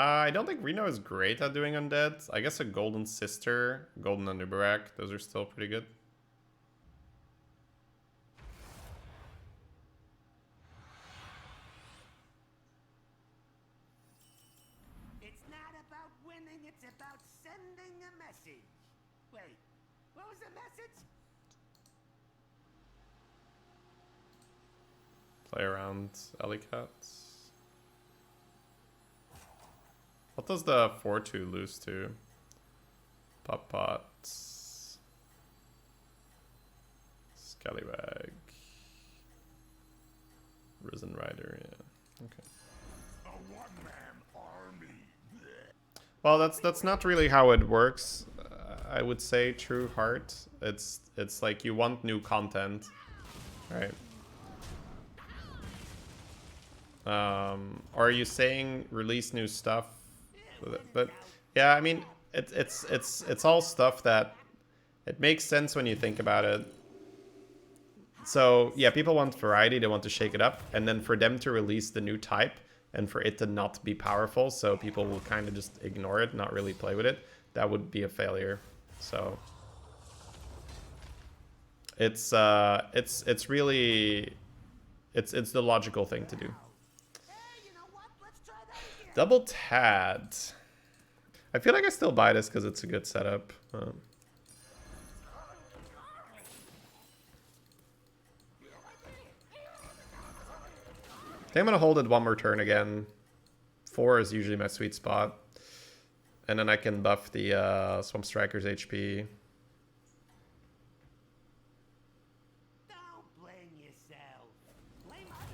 I don't think Reno is great at doing undead. I guess a Golden Sister, Golden Underbarak, those are still pretty good. It's not about winning, it's about sending a message. Wait, what was the message? Play around Ellicats. What does the 4-2 lose to? Pop Pots. Scallywag. Risen Rider, yeah. Okay. A one-man army. Well, that's not really how it works. I would say True Heart. It's like you want new content, right? Or are you saying release new stuff? But yeah, I mean, it's all stuff that it makes sense when you think about it. So yeah, people want variety, they want to shake it up, and then for them to release the new type and for it to not be powerful, so people will kind of just ignore it, not really play with it, that would be a failure. So it's really it's the logical thing to do. Double Tad. I feel like I still buy this because it's a good setup. I think I'm going to hold it one more turn again. 4 is usually my sweet spot. And then I can buff the Swamp Striker's HP. Don't blame yourself. Blame others.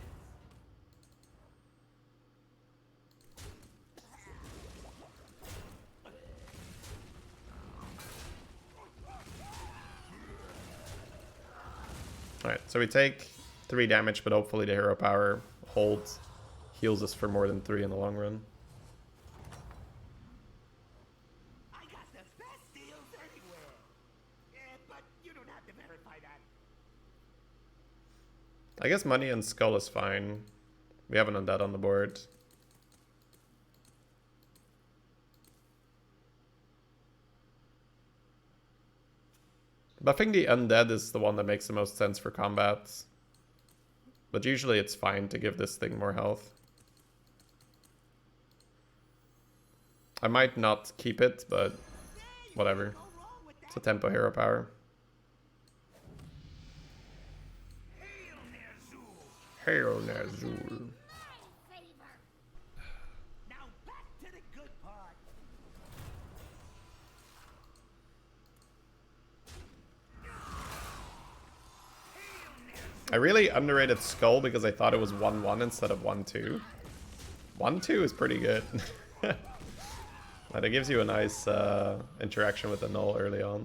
Alright, so we take 3 damage, but hopefully the hero power holds, heals us for more than 3 in the long run. I got the best deals anywhere. Yeah, but you don't have to verify that. I guess Money and Skull is fine. We have an undead on the board. Buffing the undead is the one that makes the most sense for combat. But usually it's fine to give this thing more health. I might not keep it, but whatever. It's a tempo hero power. Hail Nazul. Now back to the good part. I really underrated Skull because I thought it was 1-1 instead of 1-2. 1-2 is pretty good. But it gives you a nice interaction with the null early on.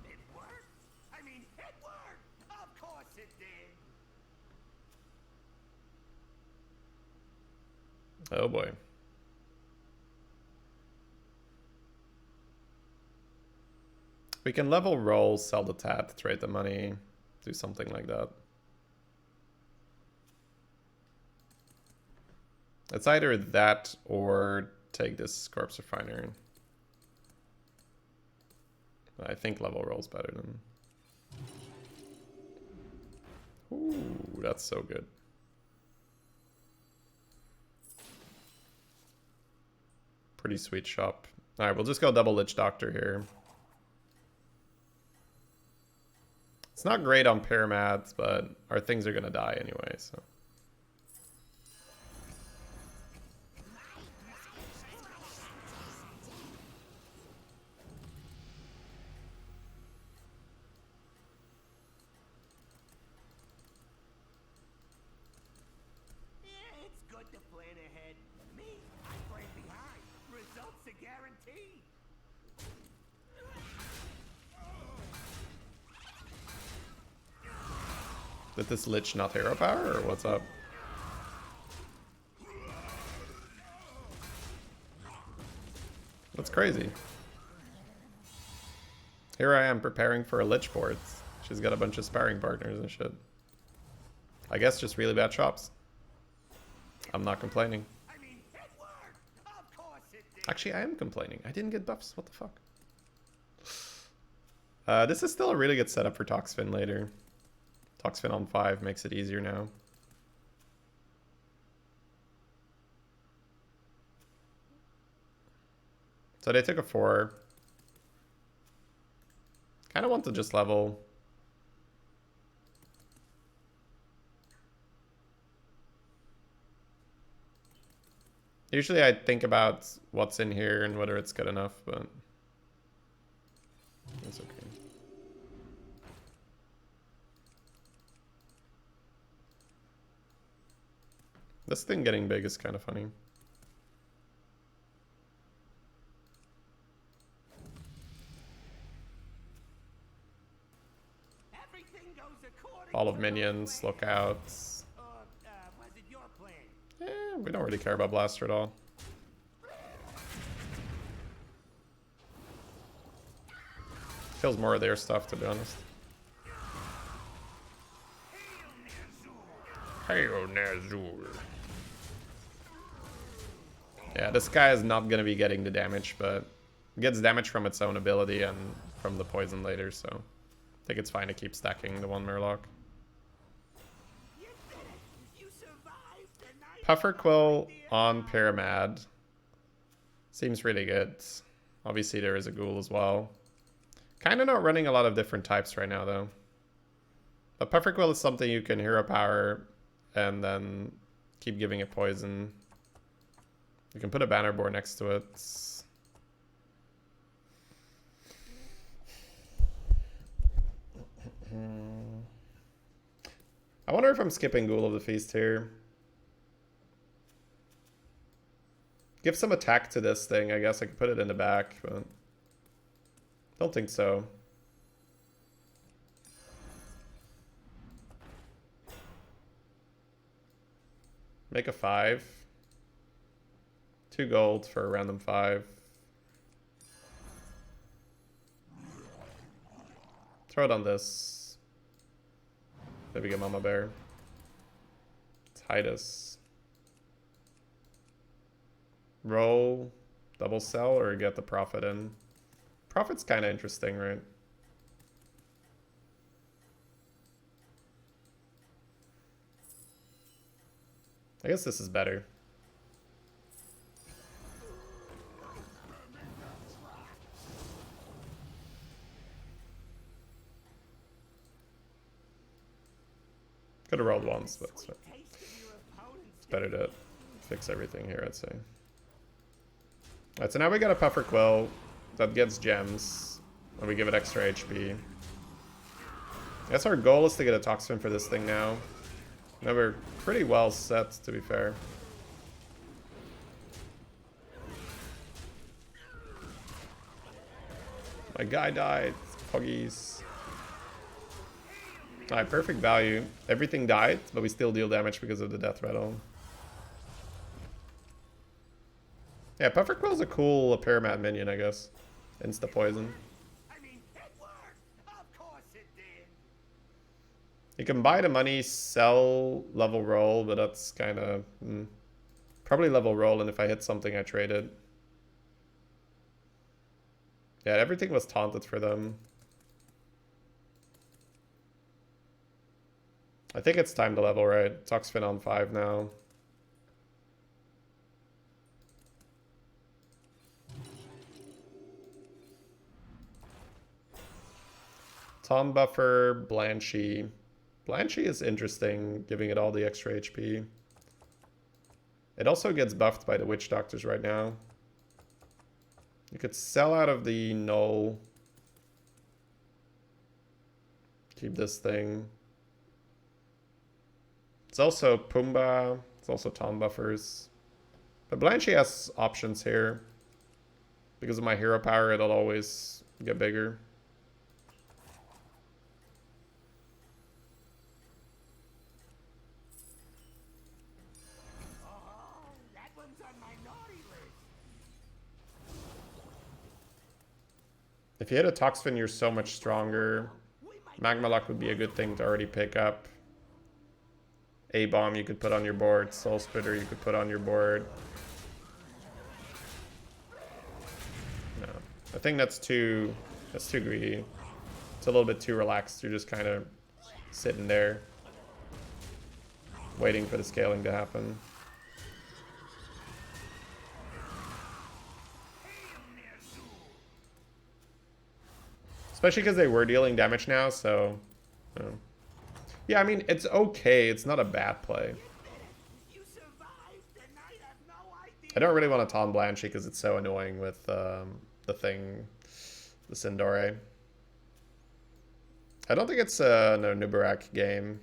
It worked? I mean, it worked! Of course it did! Oh boy. We can level roll, sell the tat, trade the money, do something like that. It's either that or take this Corpse Refiner. I think level roll's better than... Ooh, that's so good. Pretty sweet shop. Alright, we'll just go double Lich Doctor here. It's not great on Pyramids, but our things are gonna die anyway, so. Yeah, it's good to plan ahead. Me, I plan behind. Results are guaranteed. Did this Lich not hero power, or what's up? That's crazy. Here I am preparing for a Lich board. She's got a bunch of sparring partners and shit. I guess just really bad shops. I'm not complaining. I mean, it worked. Of course it did. Actually, I am complaining. I didn't get buffs. What the fuck? This is still a really good setup for Toxfin later. Toxfin on 5 makes it easier now. So they took a 4. Kind of want to just level. Usually I think about what's in here and whether it's good enough, but it's okay. This thing getting big is kind of funny. Everything goes according All of to minions, plan. lookouts. Or, was it your plan? We don't really care about Blaster at all. Kills more of their stuff, to be honest. Hail Nazul. Yeah, this guy is not going to be getting the damage, but it gets damage from its own ability and from the poison later, so I think it's fine to keep stacking the one Murloc. You did it. You survived the night. Puffer Quill on Pyramad. Seems really good. Obviously there is a ghoul as well. Kind of not running a lot of different types right now though. But Puffer Quill is something you can hero power and then keep giving it poison. You can put a banner board next to it. I wonder if I'm skipping Ghoul of the Feast here. Give some attack to this thing. I guess I could put it in the back, but don't think so. Make a 5. 2 gold for a random 5. Throw it on this. Maybe get Mama Bear. Titus. Roll, double sell, or get the profit in. Profit's kind of interesting, right? I guess this is better. Could have rolled once, but it's better to fix everything here, I'd say. Alright, so now we got a Puffer Quill that gets gems, and we give it extra HP. I guess our goal is to get a Toxfin for this thing now. Now we're pretty well set, to be fair. My guy died. Puggies. Alright, perfect value. Everything died, but we still deal damage because of the death rattle. Yeah, Puffer Quill's a cool Pyramad minion, I guess. Insta poison. I mean, it worked. Of course it did. You can buy the money, sell, level roll, but that's kind of... Probably level roll, and if I hit something, I trade it. Yeah, everything was taunted for them. I think it's time to level, right? Toxfin on 5 now. Tom Buffer, Blanchy. Blanchy is interesting, giving it all the extra HP. It also gets buffed by the Witch Doctors right now. You could sell out of the Null. Keep this thing. It's also Pumbaa. It's also Tom Buffers. But Blanchy has options here. Because of my hero power, it'll always get bigger. Oh, that one's on my naughty list. If you hit a Toxfin, you're so much stronger. We might Magma Lock would be a good thing to already pick up. A-Bomb you could put on your board. Soul Splitter you could put on your board. No. I think that's too greedy. It's a little bit too relaxed. You're just kind of sitting there waiting for the scaling to happen. Especially because they were dealing damage now, so... Yeah, I mean, it's okay. It's not a bad play. I don't really want to Tom Blanche because it's so annoying with the thing, the Sindore. I don't think it's a Nubarak game.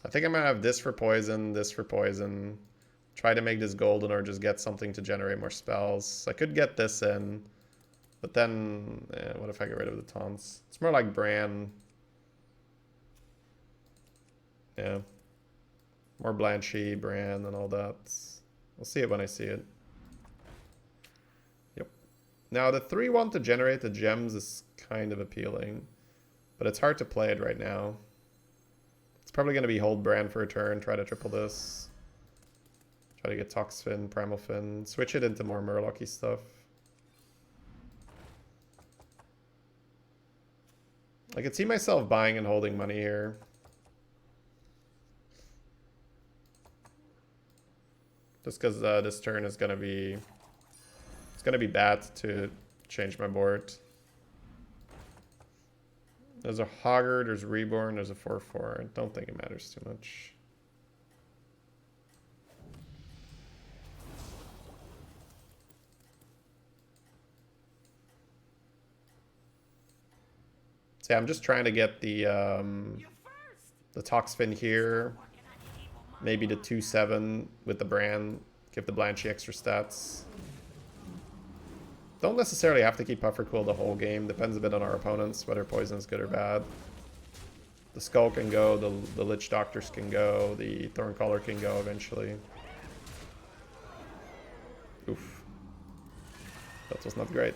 I think I'm going to have this for poison, try to make this golden or just get something to generate more spells. I could get this in, but then, what if I get rid of the taunts? It's more like Bran. Yeah. More Blanchy, Bran, and all that. We'll see it when I see it. Yep. Now, the 3-1 to generate the gems is kind of appealing, but it's hard to play it right now. It's probably going to be hold Bran for a turn, try to triple this. Try to get Toxfin, Primal Fin, switch it into more Murloc-y stuff. I could see myself buying and holding money here. Just because this turn is going to be... It's going to be bad to change my board. There's a Hogger, there's Reborn, there's a 4-4. I don't think it matters too much. So yeah, I'm just trying to get the Toxfin here. Maybe the 2-7 with the Bran. Give the Blanchy extra stats. Don't necessarily have to keep Puffer cool the whole game. Depends a bit on our opponents, whether poison is good or bad. The Skull can go, the Lich Doctors can go, the Thorncaller can go eventually. Oof. That was not great.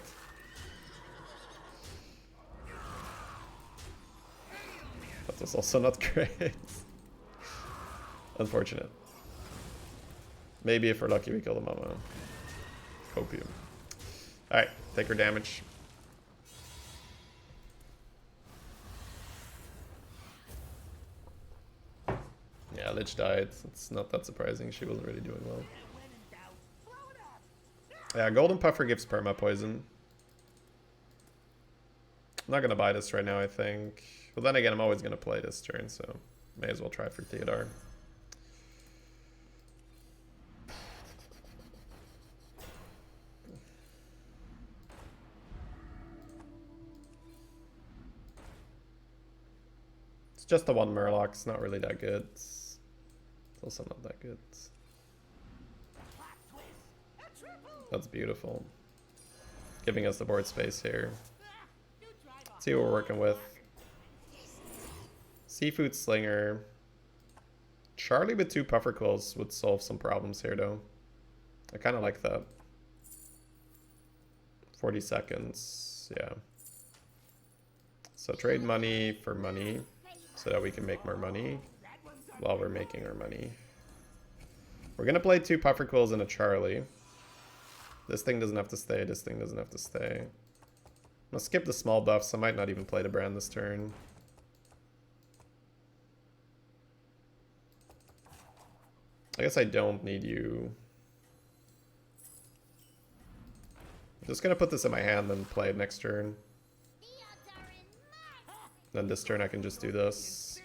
That was also not great. Unfortunate. Maybe if we're lucky we kill the Mama. Copium. Alright, take her damage. Yeah, Lich died. It's not that surprising. She wasn't really doing well. Yeah, Golden Puffer gives perma poison. I'm not gonna buy this right now, I think. But then again, I'm always gonna play this turn, so may as well try for Theodore. It's just the one Murloc. It's not really that good. It's also not that good. That's beautiful. Giving us the board space here. Let's see what we're working with. Seafood Slinger. Charlie with 2 Puffer Quills would solve some problems here, though. I kind of like that. 40 seconds. Yeah. So trade money for money so that we can make more money while we're making our money. We're going to play 2 Puffer Quills and a Charlie. This thing doesn't have to stay. This thing doesn't have to stay. I'm going to skip the small buffs. I might not even play the Brand this turn. I guess I don't need you. I'm just going to put this in my hand and play it next turn. Then this turn I can just do this.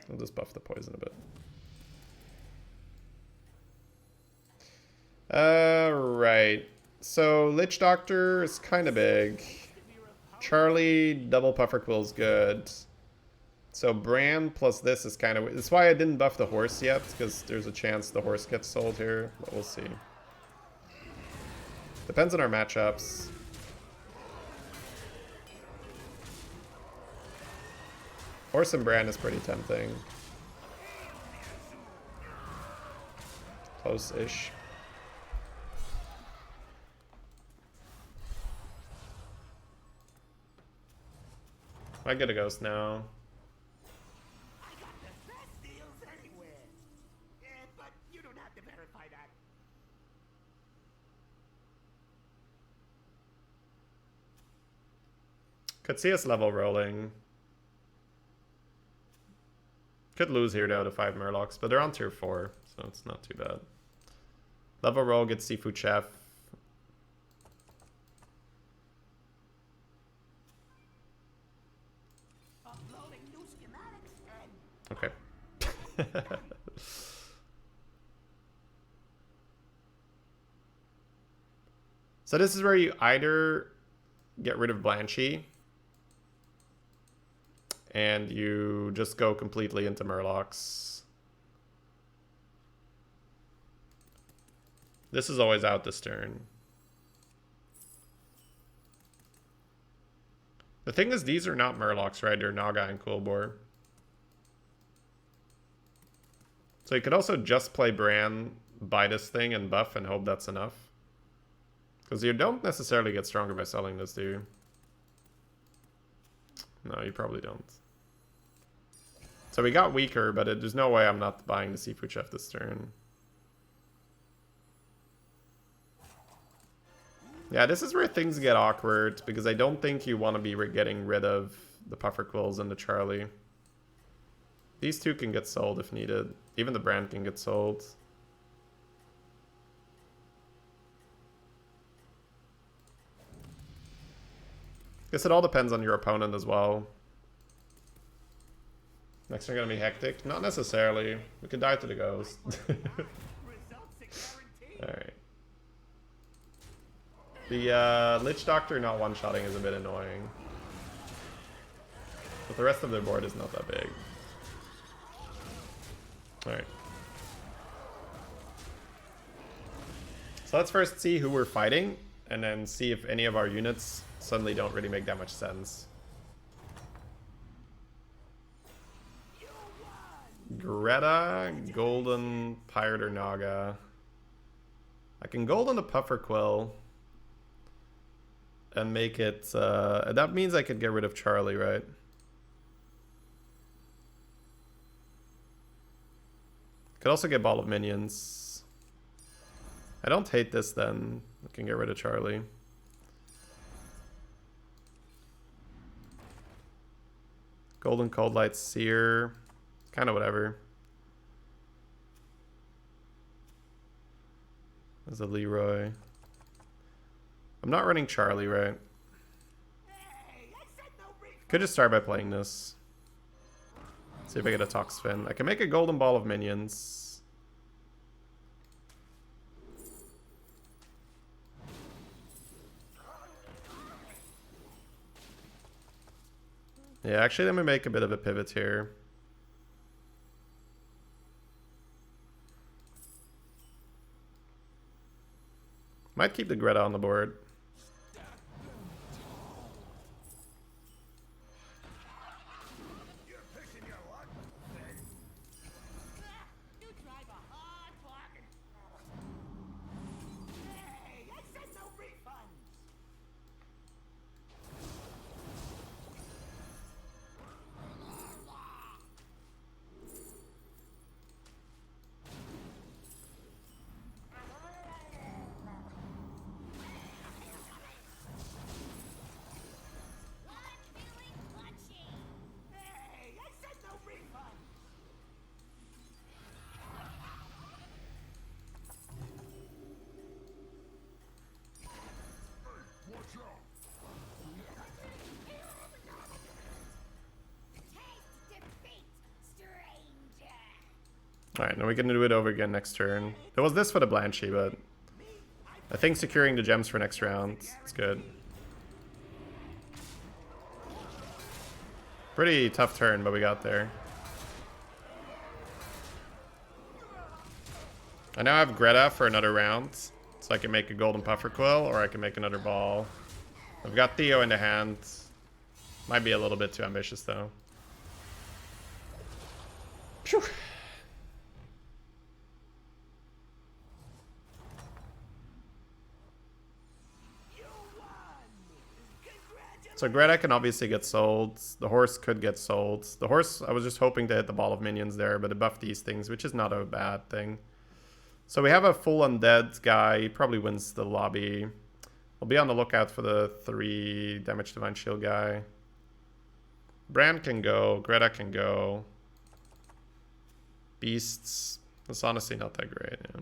I'll just buff the poison a bit. Right. So Lich Doctor is kind of big. Charlie double Puffer Quill is good. So Bran plus this is kind of... That's why I didn't buff the horse yet, because there's a chance the horse gets sold here. But we'll see. Depends on our matchups. Horse and Bran is pretty tempting. Close-ish. I get a ghost now. I got the best deals anywhere. But you don't have to verify that. Could see us level rolling. Could lose here though to 5 murlocs, but they're on tier 4, so it's not too bad. Level roll, get seafood chef. Uploading new schematics and Okay. So this is where you either get rid of Blanchy and you just go completely into murlocs. This is always out this turn. The thing is, these are not murlocs, right? They're Naga and Coolbor. So you could also just play Bran, buy this thing, and buff and hope that's enough. Because you don't necessarily get stronger by selling this, do you? No, you probably don't. So we got weaker, but there's no way I'm not buying the Seafood Chef this turn. Yeah, this is where things get awkward, because I don't think you want to be getting rid of the Puffer Quills and the Charlie. These two can get sold if needed. Even the brand can get sold. Guess it all depends on your opponent as well. Next turn gonna be hectic? Not necessarily. We could die to the ghost. Alright. The Lich Doctor not one-shotting is a bit annoying. But the rest of their board is not that big. Alright. So let's first see who we're fighting, and then see if any of our units suddenly don't really make that much sense. Greta, Golden, Pirate, or Naga. I can Golden the Puffer Quill and make it... that means I could get rid of Charlie, right? Could also get Ball of Minions. I don't hate this then. I can get rid of Charlie. Golden Cold Light Seer. Kind of whatever. There's a Leroy. I'm not running Charlie, right? Could just start by playing this. See if I get a Toxfin. I can make a Golden Ball of Minions. Yeah, actually, let me make a bit of a pivot here. Might keep the Greta on the board. Alright, now we can do it over again next turn. There was this for the Blanchy, but I think securing the gems for next round is good. Pretty tough turn, but we got there. I now have Greta for another round, so I can make a Golden Puffer Quill, or I can make another ball. I've got Theo in the hand. Might be a little bit too ambitious, though. Phew. So Greta can obviously get sold. The horse could get sold. The horse, I was just hoping to hit the ball of minions there, but it buffed these things, which is not a bad thing. So we have a full undead guy. He probably wins the lobby. I'll be on the lookout for the 3 damage divine shield guy. Brand can go. Greta can go. Beasts. That's honestly not that great. Yeah.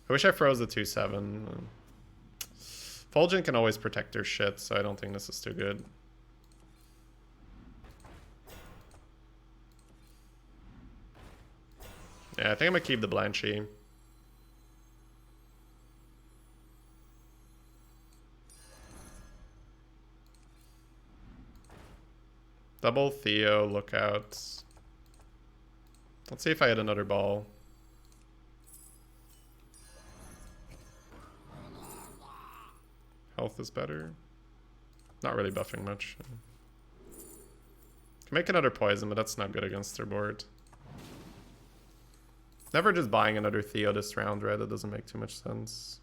I wish I froze the 2/7. Fulgent can always protect their shit, so I don't think this is too good. Yeah, I think I'm gonna keep the Blanchie. Double Theo, lookouts. Let's see if I hit another ball. Health is better. Not really buffing much. Can make another poison, but that's not good against their board. Never just buying another Theo this round, right? That doesn't make too much sense.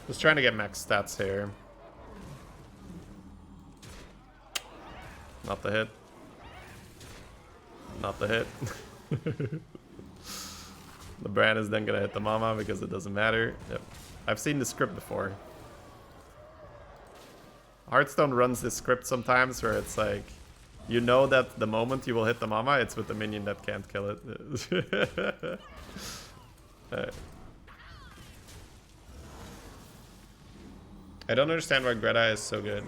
Just trying to get max stats here. Not the hit. Not the hit. The brand is then gonna hit the mama because it doesn't matter. Yep. I've seen the script before. Hearthstone runs this script sometimes where it's like, you know that the moment you will hit the mama, it's with the minion that can't kill it. I don't understand why Greta is so good.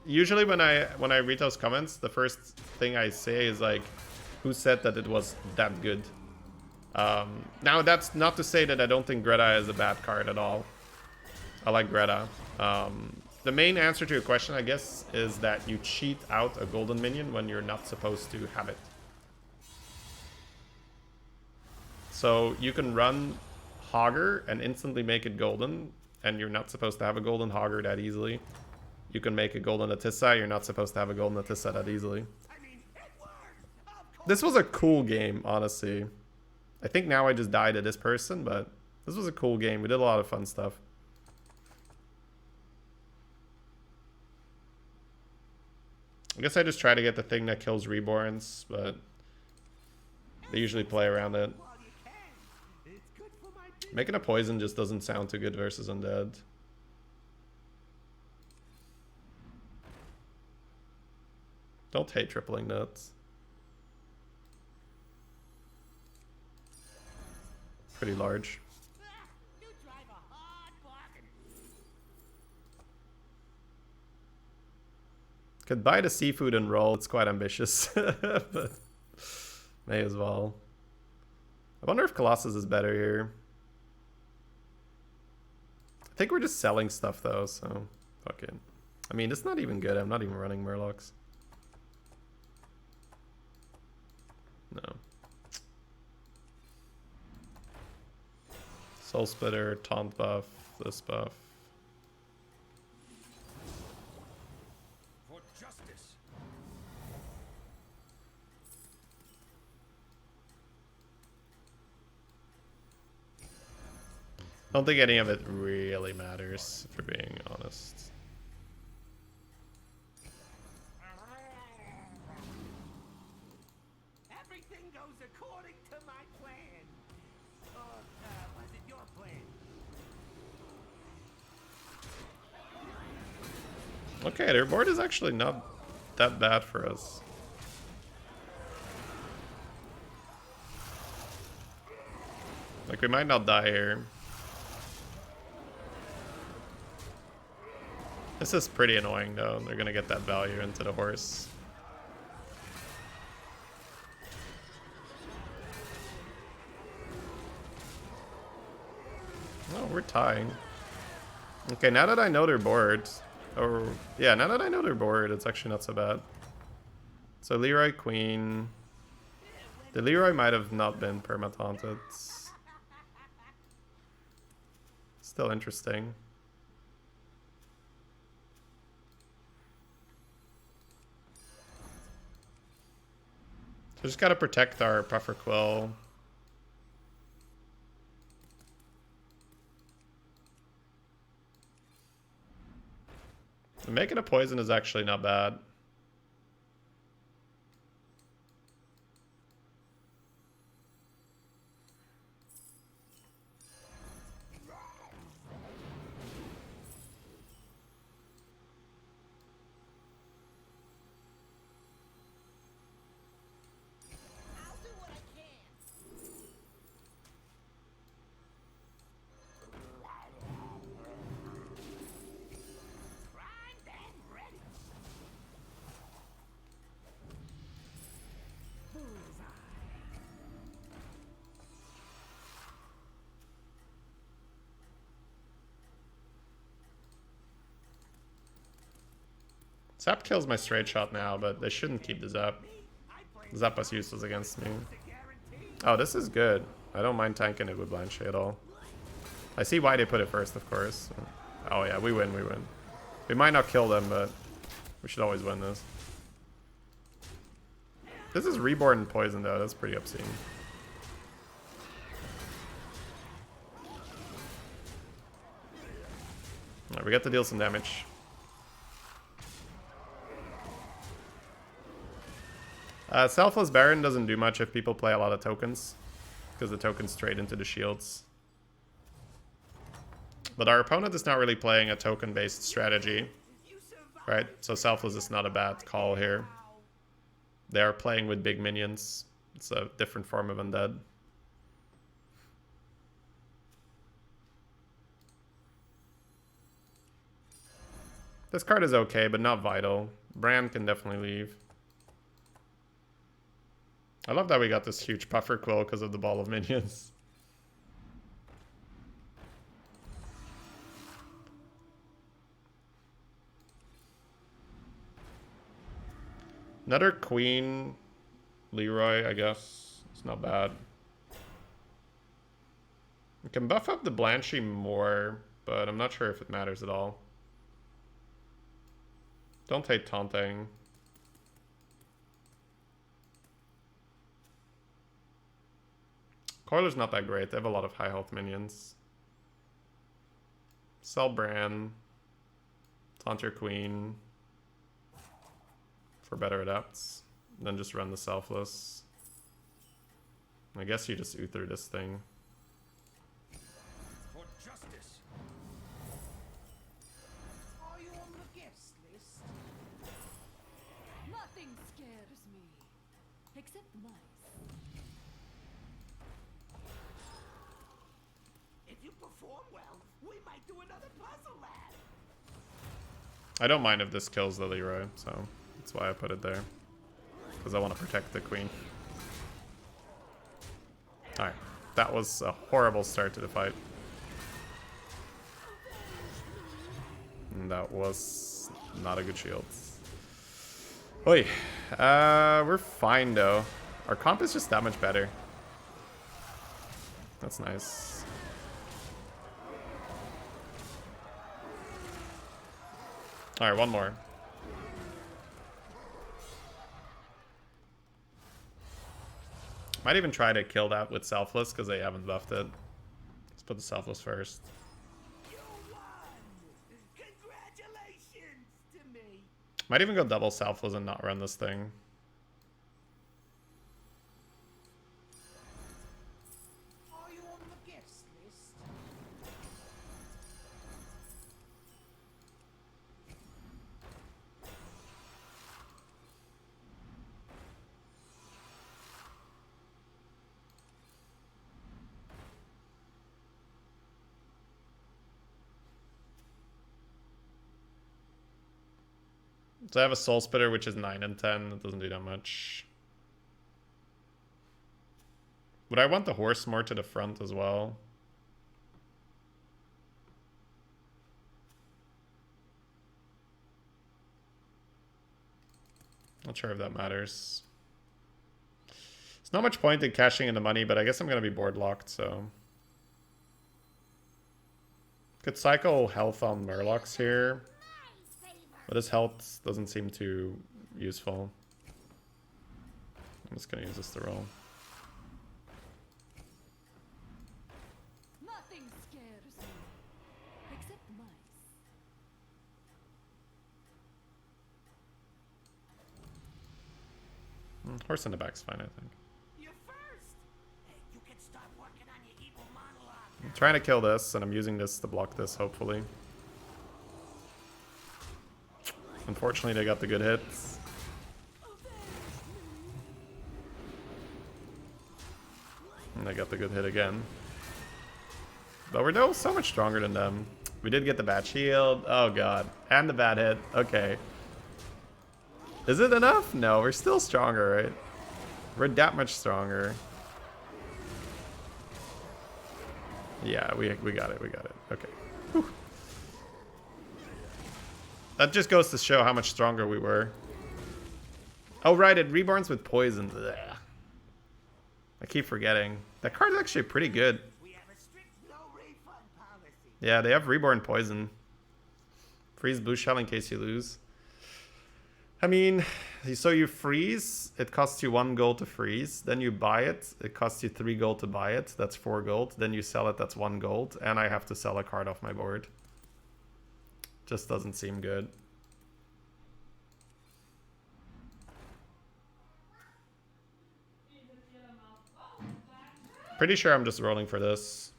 Usually when I read those comments, the first thing I say is like, who said that it was that good? Now that's not to say that I don't think Greta is a bad card at all. I like Greta. The main answer to your question, I guess, is that you cheat out a golden minion when you're not supposed to have it. So you can run Hogger and instantly make it golden, and you're not supposed to have a golden Hogger that easily. You can make a golden Atissa, you're not supposed to have a golden Atissa that easily. This was a cool game, honestly. I think now I just died to this person, but this was a cool game. We did a lot of fun stuff. I guess I just try to get the thing that kills reborns, but they usually play around it. Making a poison just doesn't sound too good versus undead. Don't hate tripling nuts. Pretty large. Could buy the seafood and roll. It's quite ambitious, but may as well. I wonder if Colossus is better here. I think we're just selling stuff though, so fuck it. I mean, it's not even good. I'm not even running murlocs. No. Soul Splitter, taunt buff, this buff. For justice. I don't think any of it really matters, if we're being honest. Everything goes according to my plan. Or was it your plan? Okay, their board is actually not that bad for us. Like, we might not die here. This is pretty annoying though. They're gonna get that value into the horse. Oh, we're tying. Okay, now that I know they're bored. Or, yeah, now that I know they're bored, it's actually not so bad. So Leroy Queen. The Leroy might have not been perma-taunted. Still interesting. So just gotta protect our Puffer Quill. Making a poison is actually not bad. Zap kills my straight shot now, but they shouldn't keep the Zap. Zap was useless against me. Oh, this is good. I don't mind tanking it with Blanche at all. I see why they put it first, of course. Oh yeah, we win, we win. We might not kill them, but we should always win this. This is Reborn Poison though, that's pretty obscene. Alright, we got to deal some damage. Selfless Baron doesn't do much if people play a lot of tokens, because the tokens trade into the shields. But our opponent is not really playing a token-based strategy, right? So Selfless is not a bad call here. They are playing with big minions. It's a different form of undead. This card is okay, but not vital. Bran can definitely leave. I love that we got this huge Puffer Quill because of the ball of minions. Another Queen Leroy, I guess. It's not bad. We can buff up the Blanchy more, but I'm not sure if it matters at all. Don't take taunting. Coiler's not that great. They have a lot of high health minions. Sell Bran. Taunt your Queen. For better adapts. Then just run the Selfless. I guess you just Uther this thing. For justice. Are you on the guest list? Nothing scares me. Except mice. If you perform well, we might do another puzzle lab. I don't mind if this kills the Leroy, so that's why I put it there. Because I want to protect the Queen. Alright, that was a horrible start to the fight. And that was not a good shield. Oi, we're fine though. Our comp is just that much better. That's nice. Alright, one more. Might even try to kill that with Selfless because they haven't buffed it. Let's put the Selfless first. You won! Congratulations to me. Might even go double Selfless and not run this thing. Are you on the guest list? So I have a Soul Spitter, which is 9 and 10. It doesn't do that much. Would I want the horse more to the front as well? Not sure if that matters. There's not much point in cashing in the money, but I guess I'm going to be board locked, so. Could cycle health on murlocs here. But his health doesn't seem too useful. I'm just going to use this to roll. Nothing scares me. Except mice. Horse in the back's fine, I think. You first. Hey, you can start working on your evil monologue. I'm trying to kill this, and I'm using this to block this, hopefully. Unfortunately, they got the good hits. And they got the good hit again. But we're still so much stronger than them. We did get the bad shield. Oh god. And the bad hit. Okay. Is it enough? No, we're still stronger, right? We're that much stronger. Yeah, we got it. We got it. Okay. Whew. That just goes to show how much stronger we were. Oh, right. It reborns with poison. Ugh. I keep forgetting. That card is actually pretty good. We have a strict no refund policy. Yeah, they have reborn poison. Freeze blue shell in case you lose. I mean, so you freeze. It costs you 1 gold to freeze. Then you buy it. It costs you 3 gold to buy it. That's 4 gold. Then you sell it. That's 1 gold. And I have to sell a card off my board. Just doesn't seem good. Pretty sure I'm just rolling for this.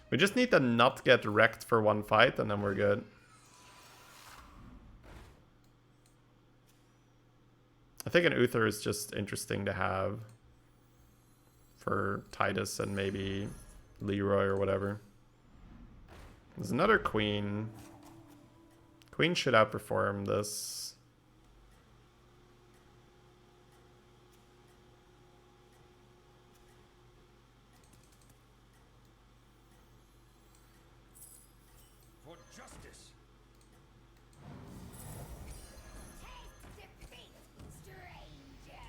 We just need to not get wrecked for 1 fight and then we're good. I think an Uther is just interesting to have for Titus and maybe Leroy or whatever. There's another queen. Queen should outperform this. For justice. Taste defeat, stranger.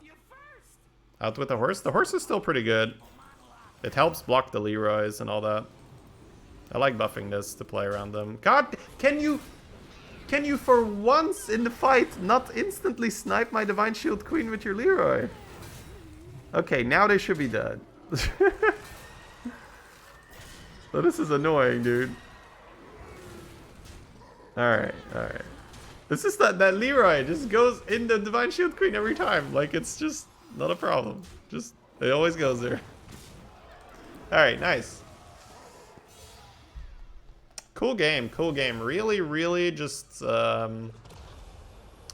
You first. Out with the horse. The horse is still pretty good. It helps block the Leroys and all that. I like buffing this to play around them. God, can you for once in the fight not instantly snipe my Divine Shield Queen with your Leroy? Okay, now they should be dead. So this is annoying, dude. Alright, alright. This is that Leroy just goes in the Divine Shield Queen every time. Like, it's just not a problem. Just, it always goes there. Alright, nice. Cool game, cool game. Really, really just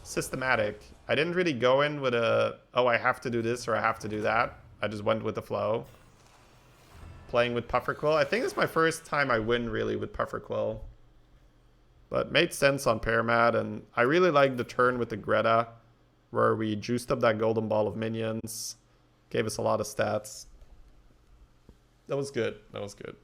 systematic. I didn't really go in with a, oh, I have to do this or I have to do that. I just went with the flow. Playing with Pufferquill. I think it's my first time I win really with Pufferquill. But made sense on Pyramad, and I really like the turn with the Greta, where we juiced up that golden ball of minions. Gave us a lot of stats. That was good. That was good.